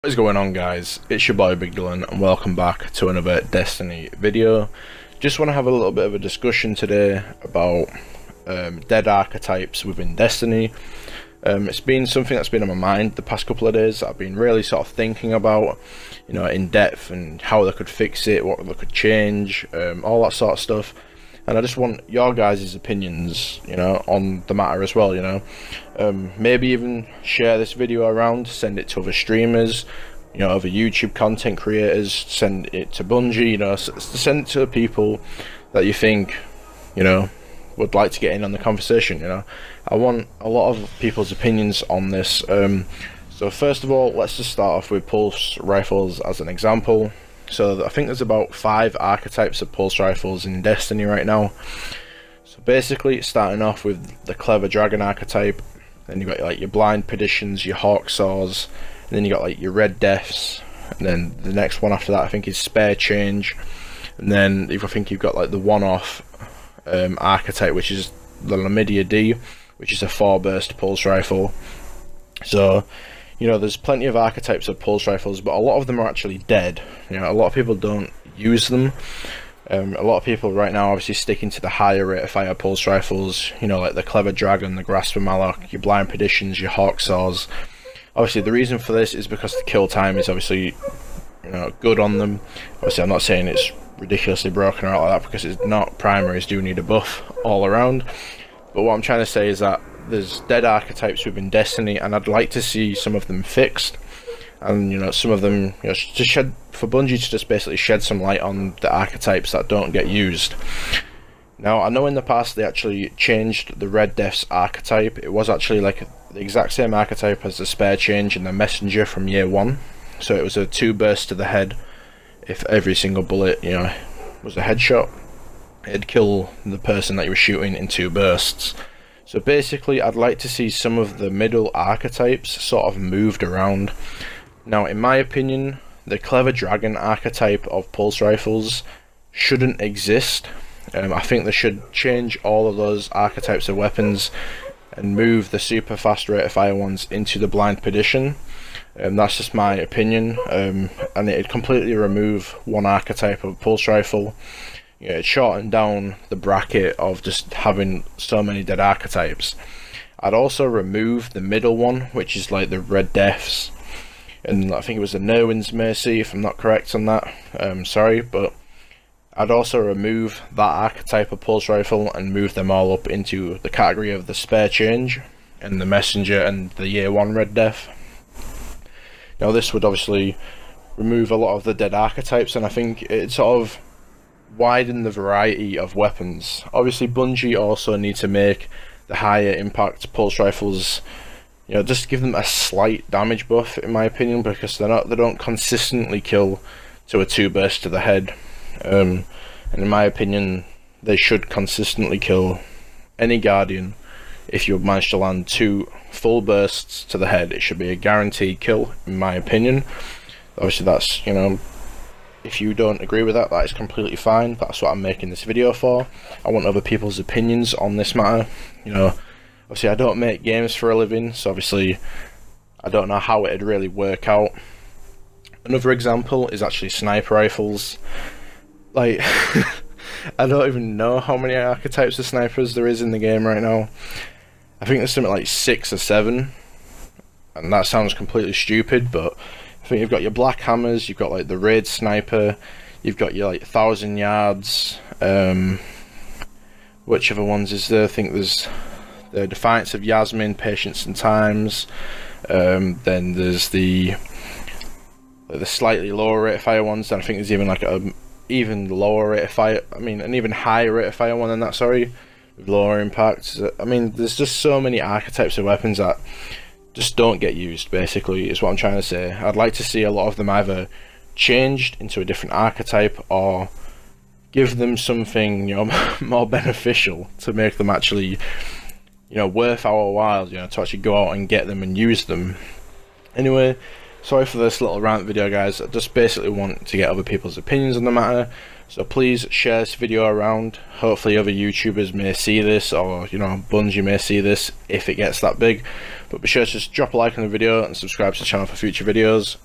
What is going on, guys? It's your boy Big Dylan and welcome back to another Destiny video. Just want to have a little bit of a discussion today about dead archetypes within Destiny. It's been something that's been on my mind the past couple of days that I've been really sort of thinking about, you know, in depth, and how they could fix it, what they could change, all that sort of stuff. And I just want your guys' opinions, you know, on the matter as well, you know. Maybe even share this video around, send it to other streamers, you know, other YouTube content creators, send it to Bungie, you know, send it to people that you think, you know, would like to get in on the conversation, you know. I want a lot of people's opinions on this. So first of all, let's just start off with pulse rifles as an example. So I think there's about 5 archetypes of pulse rifles in Destiny right now. So basically, starting off with the clever dragon archetype, then you've got like your blind perditions, your hawk saws, and then you got like your red deaths, and then the next one after that I think is spare change, and then I think you've got like the one-off archetype, which is the Lamidia D, which is a 4-burst pulse rifle. So, you know, there's plenty of archetypes of pulse rifles, but a lot of them are actually dead. You know, a lot of people don't use them. A lot of people right now obviously sticking to the higher rate of fire pulse rifles, you know, like the Clever Dragon, the Grasper Malloc, your Blind Perditions, your Hawk Saws. Obviously the reason for this is because the kill time is obviously, you know, good on them. Obviously I'm not saying it's ridiculously broken or all like that, because it's not. Primaries do need a buff all around. But what I'm trying to say is that there's dead archetypes within Destiny, and I'd like to see some of them fixed, and, you know, some of them, you know, to shed, for Bungie to just basically shed some light on the archetypes that don't get used. Now, I know in the past they actually changed the Red Death's archetype. It was actually like the exact same archetype as the spare change in the Messenger from year 1. So it was a 2 burst to the head. If every single bullet, you know, was a headshot, it'd kill the person that you were shooting in 2 bursts. So basically, I'd like to see some of the middle archetypes sort of moved around. Now, in my opinion, the Clever Dragon archetype of pulse rifles shouldn't exist. I think they should change all of those archetypes of weapons and move the super fast rate of fire ones into the Blind Perdition. That's just my opinion, and it'd completely remove one archetype of pulse rifle. You know, it shortened down the bracket of just having so many dead archetypes. I'd also remove the middle one, which is like the Red Deaths, and I think it was the Nerwin's Mercy, if I'm not correct on that. Sorry, but I'd also remove that archetype of pulse rifle and move them all up into the category of the spare change and the Messenger and the year 1 Red Death. Now, this would obviously remove a lot of the dead archetypes, and I think it sort of widen the variety of weapons. Obviously Bungie also need to make the higher impact pulse rifles, you know, just give them a slight damage buff, in my opinion, because they don't consistently kill to a 2 burst to the head. And in my opinion, they should consistently kill any Guardian. If you manage to land 2 full bursts to the head, it should be a guaranteed kill, in my opinion. Obviously that's, you know, if you don't agree with that, that is completely fine. That's what I'm making this video for. I want other people's opinions on this matter. You know, obviously I don't make games for a living, so obviously I don't know how it'd really work out. Another example is actually sniper rifles. Like, I don't even know how many archetypes of snipers there is in the game right now. I think there's something like 6 or 7, and that sounds completely stupid, but I think you've got your Black Hammers, you've got like the Raid Sniper, you've got your like 1,000 Yards, which other ones is there? I think there's the Defiance of Yasmin, Patience and Times, then there's the slightly lower rate of fire ones, and I think there's even like a even lower rate of fire, I mean an even higher rate of fire one than that, sorry, with lower impacts. I mean, there's just so many archetypes of weapons that just don't get used, basically, is what I'm trying to say. I'd like to see a lot of them either changed into a different archetype, or give them something, you know, more beneficial to make them actually, you know, worth our while, you know, to actually go out and get them and use them. Anyway, sorry for this little rant video, guys. I just basically want to get other people's opinions on the matter. So please share this video around. Hopefully other YouTubers may see this, or, you know, Bungie may see this if it gets that big. But be sure to just drop a like on the video and subscribe to the channel for future videos.